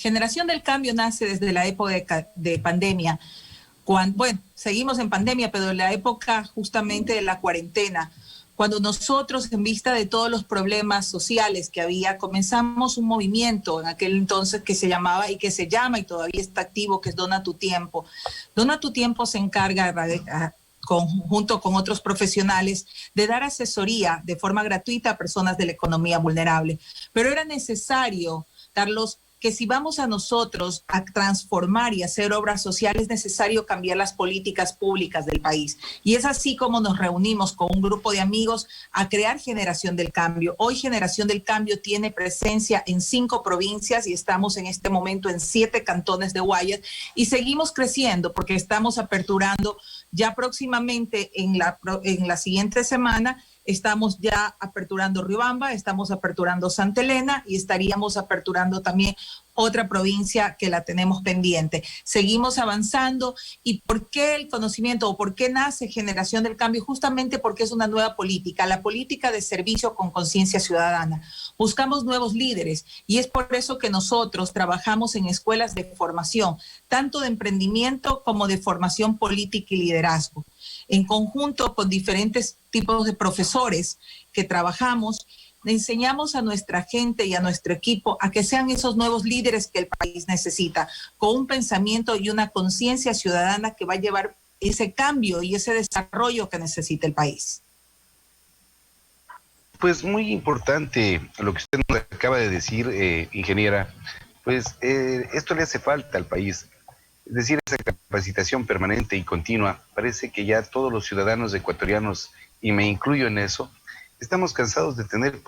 Generación del Cambio nace desde la época de pandemia. Bueno, seguimos en pandemia, pero en la época justamente de la cuarentena, cuando nosotros, en vista de todos los problemas sociales que había, comenzamos un movimiento en aquel entonces que se llamaba y que se llama y todavía está activo, que es Dona tu Tiempo. Dona tu Tiempo se encarga, junto con otros profesionales, de dar asesoría de forma gratuita a personas de la economía vulnerable. Pero era necesario, Carlos, que si vamos a nosotros a transformar y hacer obras sociales, es necesario cambiar las políticas públicas del país. Y es así como nos reunimos con un grupo de amigos a crear Generación del Cambio. Hoy Generación del Cambio tiene presencia en 5 provincias y estamos en este momento en 7 cantones de Guayas y seguimos creciendo porque estamos aperturando ya próximamente en la siguiente semana. Estamos ya aperturando Riobamba, estamos aperturando Santa Elena y estaríamos aperturando también otra provincia que la tenemos pendiente. Seguimos avanzando. ¿Y por qué el conocimiento o por qué nace Generación del Cambio? Justamente porque es una nueva política, la política de servicio con conciencia ciudadana. Buscamos nuevos líderes y es por eso que nosotros trabajamos en escuelas de formación, tanto de emprendimiento como de formación política y liderazgo. En conjunto con diferentes tipos de profesores que trabajamos, le enseñamos a nuestra gente y a nuestro equipo a que sean esos nuevos líderes que el país necesita, con un pensamiento y una conciencia ciudadana que va a llevar ese cambio y ese desarrollo que necesita el país. Pues muy importante lo que usted nos acaba de decir, ingeniera. Pues esto le hace falta al país. Es decir, esa capacitación permanente y continua. Parece que ya todos los ciudadanos ecuatorianos, y me incluyo en eso, estamos cansados de tener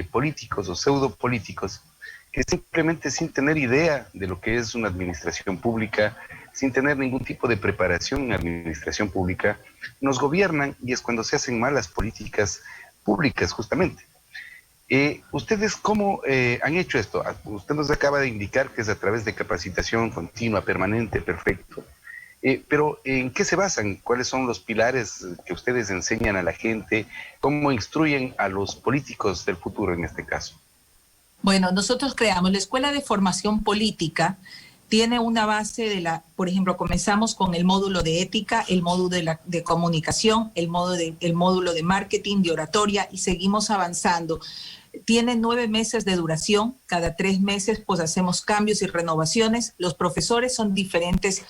políticos o pseudopolíticos que simplemente, sin tener idea de lo que es una administración pública, sin tener ningún tipo de preparación en administración pública, nos gobiernan, y es cuando se hacen malas políticas públicas justamente. ¿Ustedes cómo han hecho esto? Usted nos acaba de indicar que es a través de capacitación continua, permanente, perfecto. Pero ¿en qué se basan? ¿Cuáles son los pilares que ustedes enseñan a la gente? ¿Cómo instruyen a los políticos del futuro en este caso? Bueno, nosotros creamos la Escuela de Formación Política. Tiene una base por ejemplo, comenzamos con el módulo de ética, el módulo de comunicación, el módulo de marketing, de oratoria, y seguimos avanzando. Tiene 9 meses de duración, cada 3 meses pues hacemos cambios y renovaciones. Los profesores son diferentes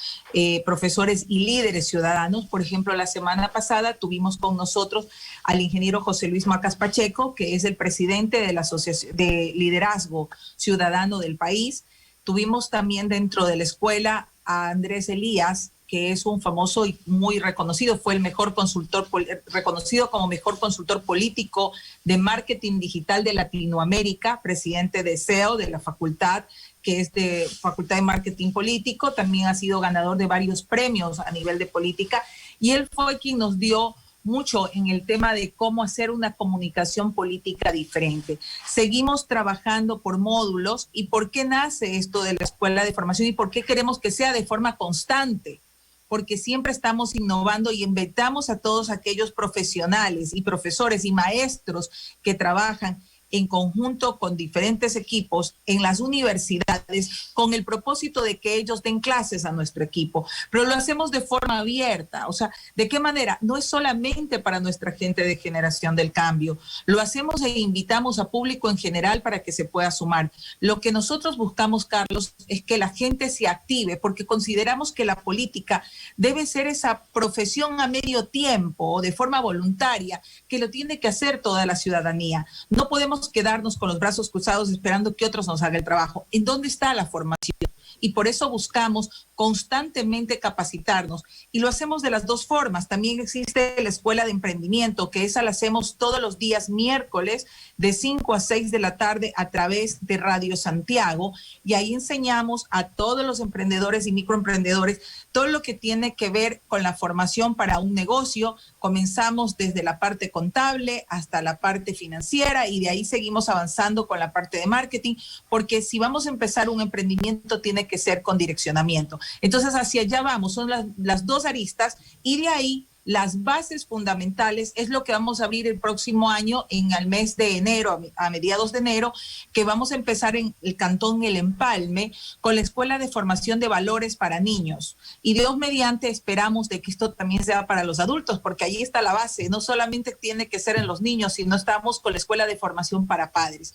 profesores y líderes ciudadanos. Por ejemplo, la semana pasada tuvimos con nosotros al ingeniero José Luis Macas Pacheco, que es el presidente de la Asociación de Liderazgo Ciudadano del país. Tuvimos también dentro de la escuela a Andrés Elías, que es un famoso y muy reconocido, fue el mejor consultor, reconocido como mejor consultor político de marketing digital de Latinoamérica, presidente de SEO de la facultad, que es de Facultad de Marketing Político. También ha sido ganador de varios premios a nivel de política, y él fue quien nos dio mucho en el tema de cómo hacer una comunicación política diferente. Seguimos trabajando por módulos. ¿Y por qué nace esto de la Escuela de Formación y por qué queremos que sea de forma constante? Porque siempre estamos innovando y invitamos a todos aquellos profesionales y profesores y maestros que trabajan en conjunto con diferentes equipos en las universidades con el propósito de que ellos den clases a nuestro equipo, pero lo hacemos de forma abierta. O sea, ¿de qué manera? No es solamente para nuestra gente de Generación del Cambio, lo hacemos e invitamos a público en general para que se pueda sumar. Lo que nosotros buscamos, Carlos, es que la gente se active, porque consideramos que la política debe ser esa profesión a medio tiempo o de forma voluntaria, que lo tiene que hacer toda la ciudadanía. No podemos quedarnos con los brazos cruzados esperando que otros nos hagan el trabajo. ¿En dónde está la formación? Y por eso buscamos constantemente capacitarnos, y lo hacemos de las dos formas. También existe la Escuela de Emprendimiento, que esa la hacemos todos los días miércoles de 5 a 6 de la tarde a través de Radio Santiago, y ahí enseñamos a todos los emprendedores y microemprendedores todo lo que tiene que ver con la formación para un negocio. Comenzamos desde la parte contable hasta la parte financiera, y de ahí seguimos avanzando con la parte de marketing, porque si vamos a empezar un emprendimiento tiene que ser con direccionamiento. Entonces hacia allá vamos, son las dos aristas, y de ahí las bases fundamentales es lo que vamos a abrir el próximo año en el mes de enero, a mediados de enero, que vamos a empezar en el Cantón El Empalme con la Escuela de Formación de Valores para Niños. Y Dios mediante esperamos de que esto también sea para los adultos, porque ahí está la base. No solamente tiene que ser en los niños, sino estamos con la Escuela de Formación para Padres.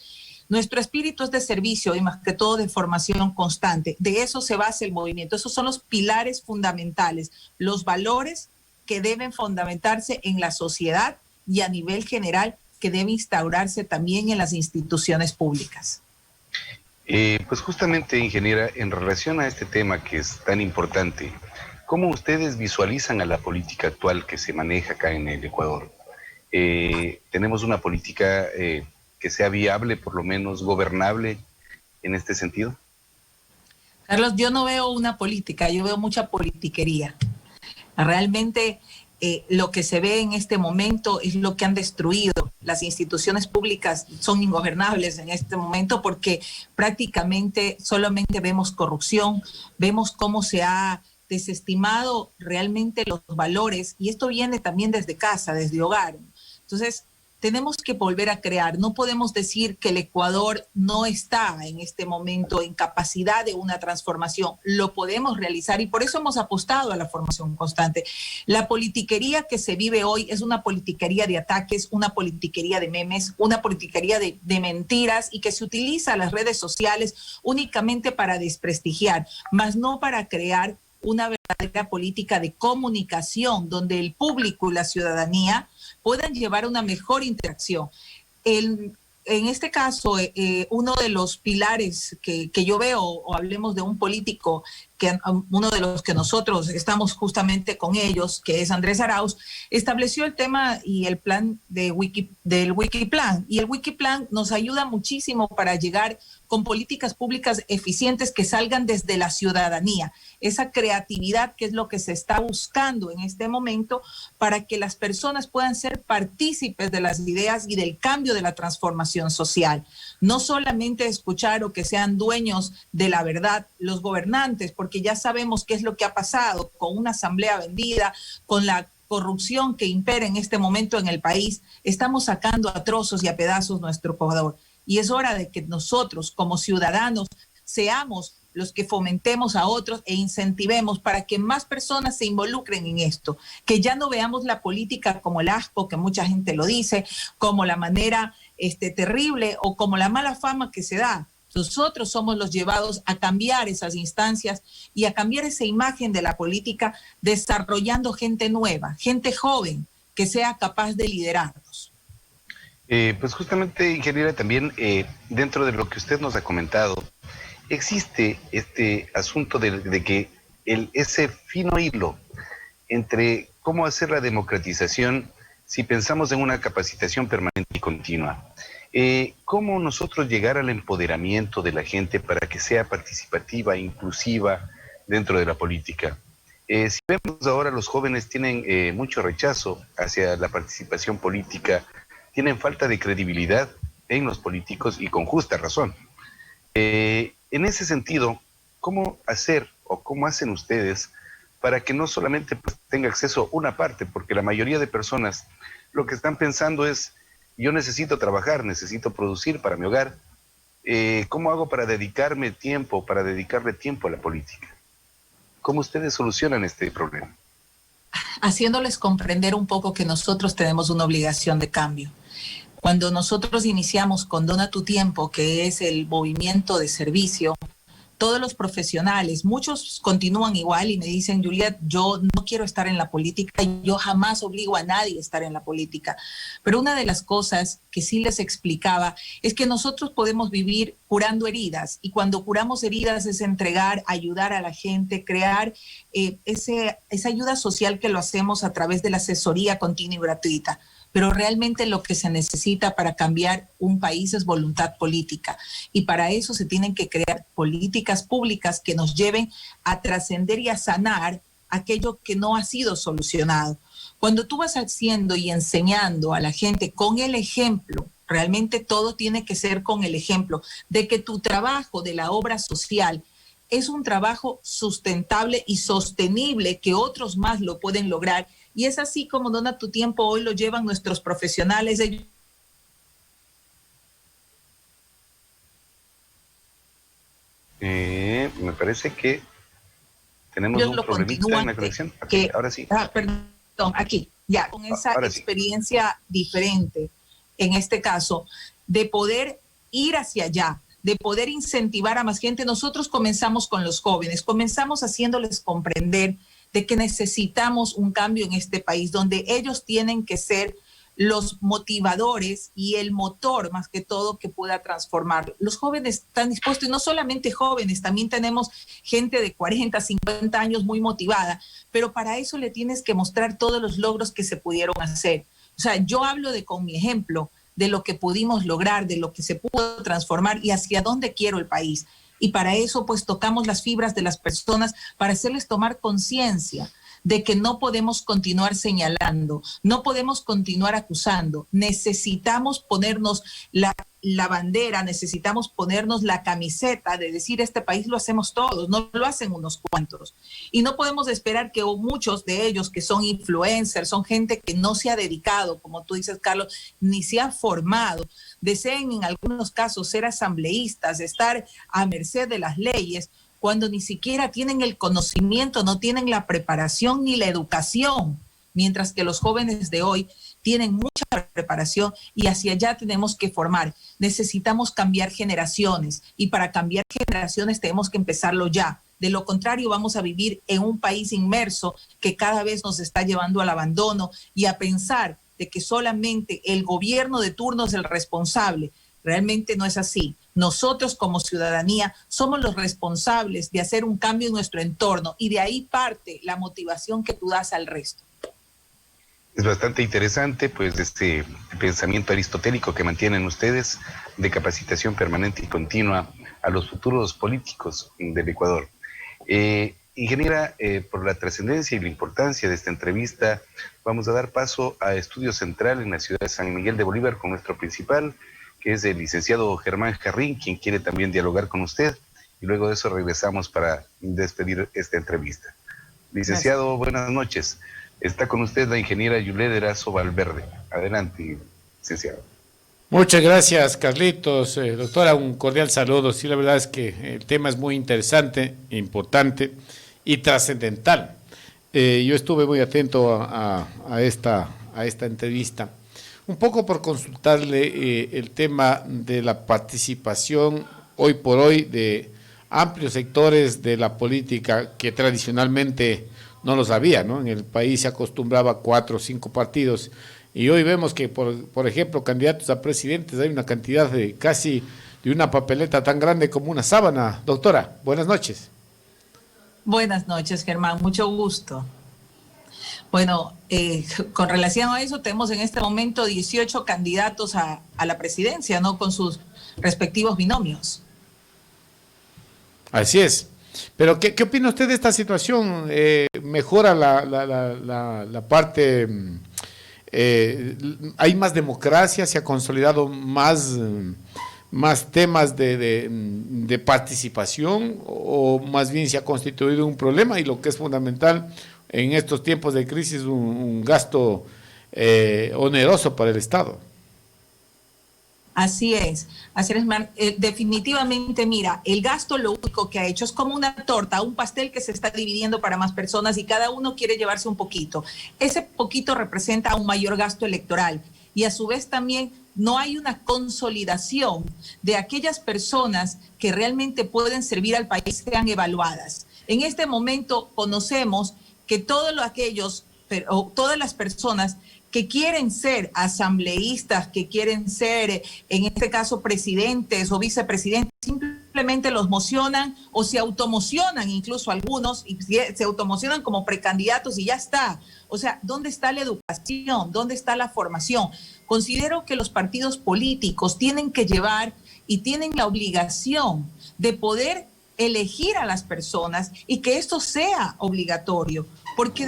Nuestro espíritu es de servicio y más que todo de formación constante. De eso se basa el movimiento. Esos son los pilares fundamentales, los valores que deben fundamentarse en la sociedad y a nivel general que debe instaurarse también en las instituciones públicas. Pues justamente, ingeniera, en relación a este tema que es tan importante, ¿cómo ustedes visualizan a la política actual que se maneja acá en el Ecuador? ¿Tenemos una política que sea viable, por lo menos gobernable en este sentido? Carlos, yo no veo una política, yo veo mucha politiquería. Realmente lo que se ve en este momento es lo que han destruido. Las instituciones públicas son ingobernables en este momento porque prácticamente solamente vemos corrupción, vemos cómo se ha desestimado realmente los valores y esto viene también desde casa, desde hogar. Entonces, tenemos que volver a crear. No podemos decir que el Ecuador no está en este momento en capacidad de una transformación. Lo podemos realizar y por eso hemos apostado a la formación constante. La politiquería que se vive hoy es una politiquería de ataques, una politiquería de memes, una politiquería de mentiras y que se utiliza las redes sociales únicamente para desprestigiar, más no para crear una verdadera política de comunicación donde el público y la ciudadanía puedan llevar una mejor interacción. En este caso, uno de los pilares que yo veo, o hablemos de un político, que uno de los que nosotros estamos justamente con ellos, que es Andrés Arauz, estableció el tema y el plan del Wikiplan. Y el Wikiplan nos ayuda muchísimo para llegar con políticas públicas eficientes que salgan desde la ciudadanía. Esa creatividad que es lo que se está buscando en este momento para que las personas puedan ser partícipes de las ideas y del cambio de la transformación social. No solamente escuchar o que sean dueños de la verdad los gobernantes, porque ya sabemos qué es lo que ha pasado con una asamblea vendida, con la corrupción que impera en este momento en el país. Estamos sacando a trozos y a pedazos nuestro Ecuador. Y es hora de que nosotros, como ciudadanos, seamos los que fomentemos a otros e incentivemos para que más personas se involucren en esto, que ya no veamos la política como el asco, que mucha gente lo dice, como la manera terrible o como la mala fama que se da. Nosotros somos los llevados a cambiar esas instancias y a cambiar esa imagen de la política, desarrollando gente nueva, gente joven, que sea capaz de liderarnos. Pues justamente, ingeniera, también dentro de lo que usted nos ha comentado, existe este asunto de que ese fino hilo entre cómo hacer la democratización si pensamos en una capacitación permanente y continua. ¿Cómo nosotros llegar al empoderamiento de la gente para que sea participativa, inclusiva dentro de la política? Si vemos ahora, los jóvenes tienen mucho rechazo hacia la participación política, tienen falta de credibilidad en los políticos y con justa razón. En ese sentido, ¿cómo hacer o cómo hacen ustedes para que no solamente tenga acceso una parte? Porque la mayoría de personas lo que están pensando es, yo necesito trabajar, necesito producir para mi hogar. ¿Cómo hago para dedicarle tiempo a la política? ¿Cómo ustedes solucionan este problema? Haciéndoles comprender un poco que nosotros tenemos una obligación de cambio. Cuando nosotros iniciamos con Dona tu Tiempo, que es el movimiento de servicio, todos los profesionales, muchos continúan igual y me dicen, Juliet, yo no quiero estar en la política, yo jamás obligo a nadie a estar en la política. Pero una de las cosas que sí les explicaba es que nosotros podemos vivir curando heridas y cuando curamos heridas es entregar, ayudar a la gente, crear esa ayuda social que lo hacemos a través de la asesoría continua y gratuita. Pero realmente lo que se necesita para cambiar un país es voluntad política. Y para eso se tienen que crear políticas públicas que nos lleven a trascender y a sanar aquello que no ha sido solucionado. Cuando tú vas haciendo y enseñando a la gente con el ejemplo, realmente todo tiene que ser con el ejemplo de que tu trabajo de la obra social es un trabajo sustentable y sostenible, que otros más lo pueden lograr Y es así como Dona tu Tiempo hoy lo llevan nuestros profesionales. Me parece que tenemos Ellos un lo problemita en continúan, la conexión. Okay, ahora sí. perdón, aquí, ya, con esa Ahora sí. experiencia diferente, en este caso, de poder ir hacia allá, de poder incentivar a más gente. Nosotros comenzamos con los jóvenes, comenzamos haciéndoles comprender de que necesitamos un cambio en este país, donde ellos tienen que ser los motivadores y el motor más que todo que pueda transformar. Los jóvenes están dispuestos, y no solamente jóvenes, también tenemos gente de 40, 50 años muy motivada, pero para eso le tienes que mostrar todos los logros que se pudieron hacer. O sea, yo hablo de con mi ejemplo, de lo que pudimos lograr, de lo que se pudo transformar y hacia dónde quiero el país. Y para eso pues tocamos las fibras de las personas para hacerles tomar conciencia de que no podemos continuar señalando, no podemos continuar acusando. Necesitamos ponernos la bandera, necesitamos ponernos la camiseta de decir este país lo hacemos todos, no lo hacen unos cuantos. Y no podemos esperar que muchos de ellos que son influencers, son gente que no se ha dedicado, como tú dices, Carlos, ni se ha formado, deseen en algunos casos ser asambleístas, estar a merced de las leyes, cuando ni siquiera tienen el conocimiento, no tienen la preparación ni la educación, mientras que los jóvenes de hoy tienen mucha preparación y hacia allá tenemos que formar. Necesitamos cambiar generaciones y para cambiar generaciones tenemos que empezarlo ya. De lo contrario vamos a vivir en un país inmerso que cada vez nos está llevando al abandono y a pensar de que solamente el gobierno de turno es el responsable. Realmente no es así. Nosotros como ciudadanía somos los responsables de hacer un cambio en nuestro entorno y de ahí parte la motivación que tú das al resto. Es bastante interesante, pues, este pensamiento aristotélico que mantienen ustedes de capacitación permanente y continua a los futuros políticos del Ecuador. Ingeniera, por la trascendencia y la importancia de esta entrevista, vamos a dar paso a Estudio Central en la ciudad de San Miguel de Bolívar con nuestro principal, que es el licenciado Germán Jarrín, quien quiere también dialogar con usted, y luego de eso regresamos para despedir esta entrevista. Licenciado, gracias. Buenas noches. Está con usted la ingeniera Yulé Erazo Valverde. Adelante, licenciado. Muchas gracias, Carlitos. Doctora, un cordial saludo. Sí, la verdad es que el tema es muy interesante, importante y trascendental. Yo estuve muy atento a esta entrevista, un poco por consultarle el tema de la participación hoy por hoy de amplios sectores de la política que tradicionalmente no los había, ¿no? En el país se acostumbraba a 4 o 5 partidos y hoy vemos que, por ejemplo, candidatos a presidentes hay una cantidad de casi de una papeleta tan grande como una sábana. Doctora, buenas noches. Buenas noches, Germán, mucho gusto. Bueno, con relación a eso, tenemos en este momento 18 candidatos a la presidencia, ¿no? Con sus respectivos binomios. Así es. Pero, ¿qué opina usted de esta situación? ¿Mejora la parte? ¿Hay más democracia? ¿Se ha consolidado más temas de participación? ¿O más bien se ha constituido un problema? Y lo que es fundamental en estos tiempos de crisis, un gasto oneroso para el Estado. Así es, definitivamente, mira, el gasto lo único que ha hecho es como una torta, un pastel que se está dividiendo para más personas y cada uno quiere llevarse un poquito. Ese poquito representa un mayor gasto electoral y a su vez también no hay una consolidación de aquellas personas que realmente pueden servir al país sean evaluadas. En este momento conocemos que todas las personas que quieren ser asambleístas, que quieren ser, en este caso, presidentes o vicepresidentes, simplemente los mocionan o se automocionan, incluso algunos, y se automocionan como precandidatos y ya está. O sea, ¿dónde está la educación? ¿Dónde está la formación? Considero que los partidos políticos tienen que llevar y tienen la obligación de poder elegir a las personas y que esto sea obligatorio, porque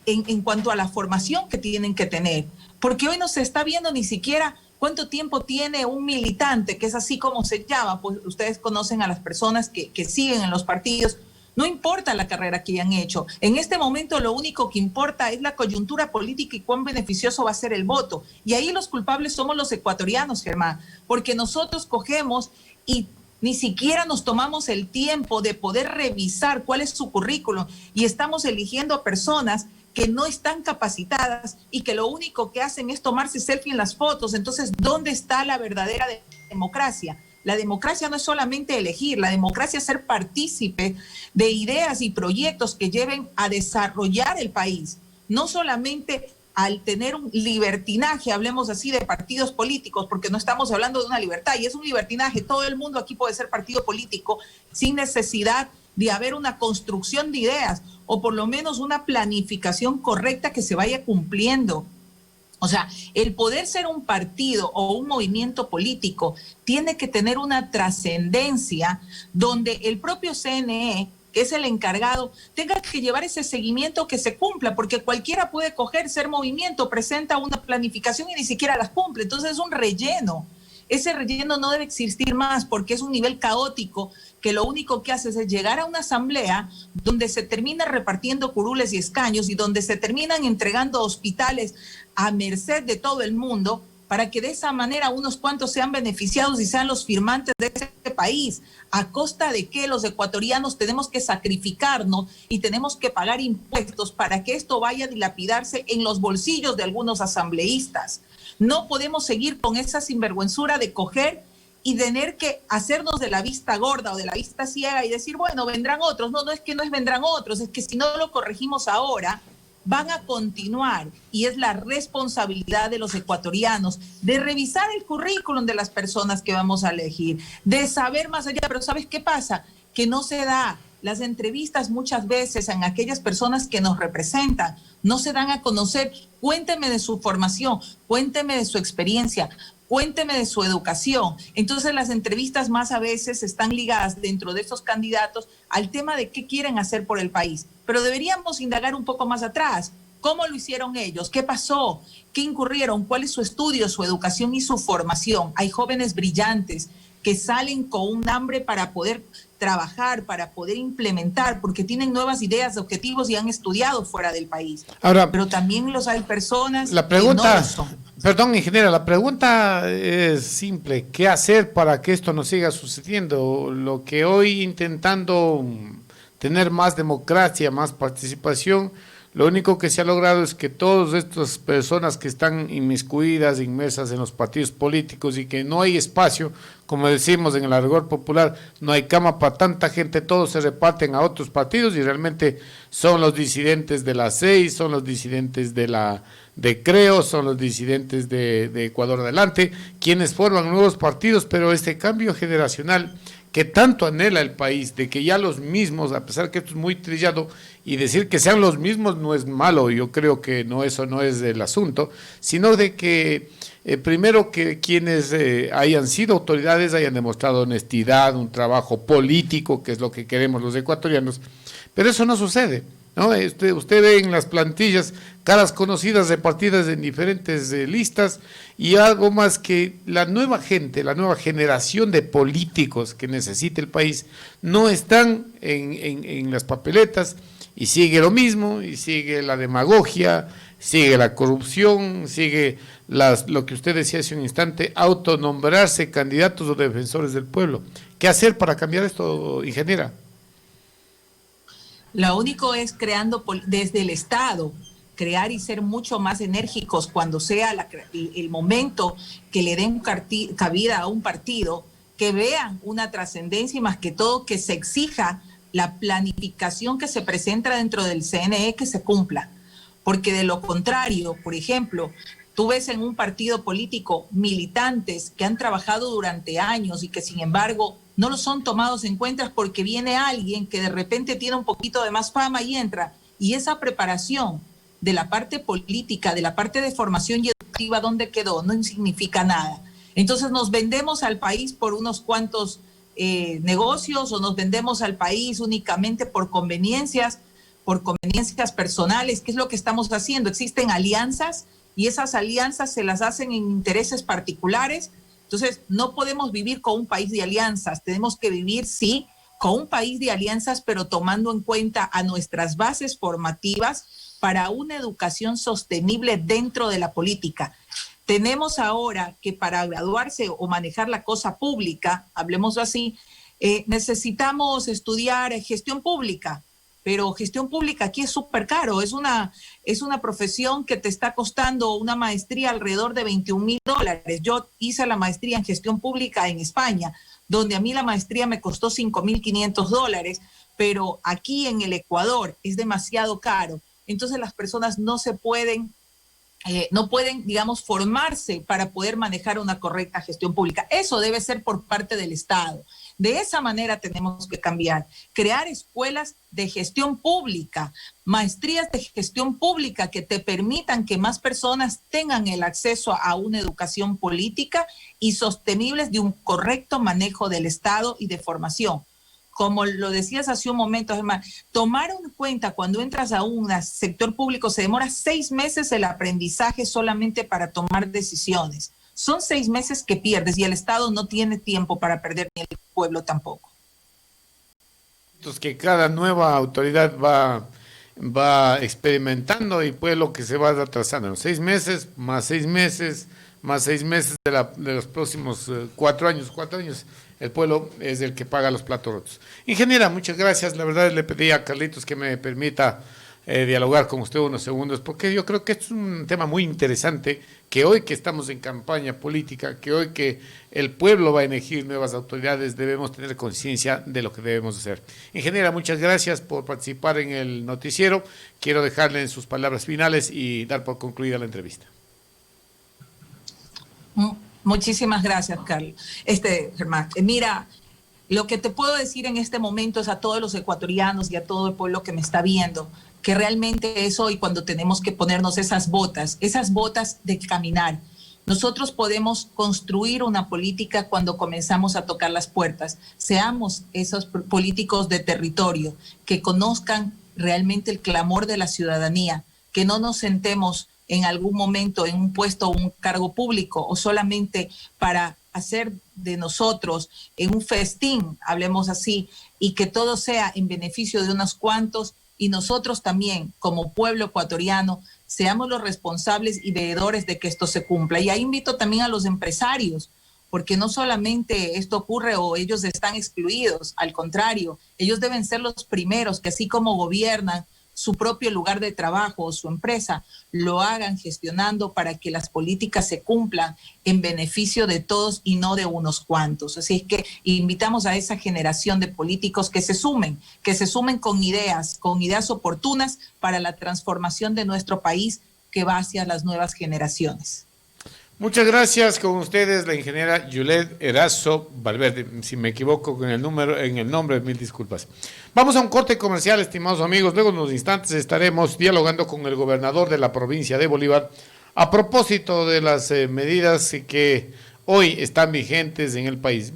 en cuanto a la formación que tienen que tener, porque hoy no se está viendo ni siquiera cuánto tiempo tiene un militante, que es así como se llama, pues ustedes conocen a las personas que siguen en los partidos, No importa la carrera que hayan hecho. En este momento lo único que importa es la coyuntura política y cuán beneficioso va a ser el voto. Y ahí los culpables somos los ecuatorianos, Germán, porque nosotros cogemos y ni siquiera nos tomamos el tiempo de poder revisar cuál es su currículum y estamos eligiendo personas que no están capacitadas y que lo único que hacen es tomarse selfie en las fotos. Entonces, ¿dónde está la verdadera democracia? La democracia no es solamente elegir, la democracia es ser partícipe de ideas y proyectos que lleven a desarrollar el país, no solamente al tener un libertinaje, hablemos así de partidos políticos, porque no estamos hablando de una libertad, y es un libertinaje, todo el mundo aquí puede ser partido político sin necesidad de haber una construcción de ideas o por lo menos una planificación correcta que se vaya cumpliendo. O sea, el poder ser un partido o un movimiento político tiene que tener una trascendencia donde el propio CNE, que es el encargado, tenga que llevar ese seguimiento que se cumpla, porque cualquiera puede coger, ser movimiento, presenta una planificación y ni siquiera las cumple. Entonces es un relleno. Ese relleno no debe existir más porque es un nivel caótico que lo único que hace es llegar a una asamblea donde se termina repartiendo curules y escaños y donde se terminan entregando hospitales a merced de todo el mundo para que de esa manera unos cuantos sean beneficiados y sean los firmantes de este país, a costa de que los ecuatorianos tenemos que sacrificarnos y tenemos que pagar impuestos para que esto vaya a dilapidarse en los bolsillos de algunos asambleístas. No podemos seguir con esa sinvergüenzura de coger y tener que hacernos de la vista gorda o de la vista ciega y decir, bueno, vendrán otros. No, no es que no es vendrán otros, es que si no lo corregimos ahora, van a continuar, y es la responsabilidad de los ecuatorianos de revisar el currículum de las personas que vamos a elegir, de saber más allá. Pero ¿sabes qué pasa? Que no se da. Las entrevistas muchas veces en aquellas personas que nos representan no se dan a conocer. Cuénteme de su formación, cuénteme de su experiencia, cuénteme de su educación. Entonces las entrevistas más a veces están ligadas dentro de estos candidatos al tema de qué quieren hacer por el país. Pero deberíamos indagar un poco más atrás. ¿Cómo lo hicieron ellos? ¿Qué pasó? ¿Qué incurrieron? ¿Cuál es su estudio, su educación y su formación? Hay jóvenes brillantes que salen con un hambre para poder trabajar, para poder implementar, porque tienen nuevas ideas, objetivos y han estudiado fuera del país. Ahora, pero también los hay personas la pregunta, que no lo son. Perdón, ingeniera, la pregunta es simple. ¿Qué hacer para que esto no siga sucediendo? Lo que hoy intentando tener más democracia, más participación, lo único que se ha logrado es que todas estas personas que están inmiscuidas, inmersas en los partidos políticos y que no hay espacio, como decimos en el argot popular, no hay cama para tanta gente, todos se reparten a otros partidos y realmente son los disidentes de la CEI, son los disidentes de Creo, son los disidentes de Ecuador Adelante, quienes forman nuevos partidos, pero este cambio generacional que tanto anhela el país, de que ya los mismos, a pesar que esto es muy trillado, y decir que sean los mismos no es malo, yo creo que no, eso no es el asunto, sino de que primero que quienes hayan sido autoridades hayan demostrado honestidad, un trabajo político, que es lo que queremos los ecuatorianos, pero eso no sucede, ¿no? Usted ve en las plantillas caras conocidas repartidas en diferentes listas y algo más que la nueva gente, la nueva generación de políticos que necesita el país no están en las papeletas y sigue lo mismo y sigue la demagogia, sigue la corrupción, sigue lo que usted decía hace un instante, autonombrarse candidatos o defensores del pueblo. ¿Qué hacer para cambiar esto, ingeniera? Lo único es creando desde el Estado, crear y ser mucho más enérgicos cuando sea el momento que le den cabida a un partido, que vean una trascendencia y más que todo que se exija la planificación que se presenta dentro del CNE que se cumpla. Porque de lo contrario, por ejemplo, tú ves en un partido político militantes que han trabajado durante años y que sin embargo no los son tomados en cuenta porque viene alguien que de repente tiene un poquito de más fama y entra. Y esa preparación de la parte política, de la parte de formación y educativa, ¿dónde quedó? No significa nada. Entonces nos vendemos al país por unos cuantos negocios o nos vendemos al país únicamente por conveniencias personales. ¿Qué es lo que estamos haciendo? Existen alianzas y esas alianzas se las hacen en intereses particulares. Entonces, no podemos vivir con un país de alianzas, tenemos que vivir, sí, con un país de alianzas, pero tomando en cuenta a nuestras bases formativas para una educación sostenible dentro de la política. Tenemos ahora que para graduarse o manejar la cosa pública, hablemos así, necesitamos estudiar gestión pública, pero gestión pública aquí es súper caro, es una profesión que te está costando una maestría alrededor de $21,000. Yo hice la maestría en gestión pública en España, donde a mí la maestría me costó $5,500, pero aquí en el Ecuador es demasiado caro. Entonces las personas no pueden, digamos, formarse para poder manejar una correcta gestión pública. Eso debe ser por parte del Estado. De esa manera tenemos que cambiar, crear escuelas de gestión pública, maestrías de gestión pública que te permitan que más personas tengan el acceso a una educación política y sostenibles de un correcto manejo del Estado y de formación. Como lo decías hace un momento, Germán, tomar en cuenta cuando entras a un sector público se demora 6 meses el aprendizaje solamente para tomar decisiones. Son 6 meses que pierdes y el Estado no tiene tiempo para perder, ni el pueblo tampoco. Entonces, que cada nueva autoridad va experimentando y pues lo que se va atrasando. 6 meses, más 6 meses, más 6 meses de los próximos 4 años. 4 años, el pueblo es el que paga los platos rotos. Ingeniera, muchas gracias. La verdad le pedí a Carlitos que me permita dialogar con usted unos segundos, porque yo creo que es un tema muy interesante, que hoy que estamos en campaña política, que hoy que el pueblo va a elegir nuevas autoridades, debemos tener conciencia de lo que debemos hacer. Ingeniera, muchas gracias por participar en el noticiero. Quiero dejarle en sus palabras finales y dar por concluida la entrevista. Muchísimas gracias, Carlos. Germán, mira, lo que te puedo decir en este momento es a todos los ecuatorianos y a todo el pueblo que me está viendo, que realmente es hoy cuando tenemos que ponernos esas botas de caminar. Nosotros podemos construir una política cuando comenzamos a tocar las puertas. Seamos esos políticos de territorio que conozcan realmente el clamor de la ciudadanía, que no nos sentemos en algún momento en un puesto o un cargo público o solamente para hacer de nosotros en un festín, hablemos así, y que todo sea en beneficio de unos cuantos, y nosotros también, como pueblo ecuatoriano, seamos los responsables y veedores de que esto se cumpla. Y ahí invito también a los empresarios, porque no solamente esto ocurre o ellos están excluidos, al contrario, ellos deben ser los primeros que así como gobiernan su propio lugar de trabajo o su empresa, lo hagan gestionando para que las políticas se cumplan en beneficio de todos y no de unos cuantos. Así es que invitamos a esa generación de políticos que se sumen con ideas oportunas para la transformación de nuestro país que va hacia las nuevas generaciones. Muchas gracias. Con ustedes la ingeniera Yulet Erazo Valverde. Si me equivoco en el nombre, mil disculpas. Vamos a un corte comercial, estimados amigos. Luego en unos instantes estaremos dialogando con el gobernador de la provincia de Bolívar a propósito de las medidas que hoy están vigentes en el país.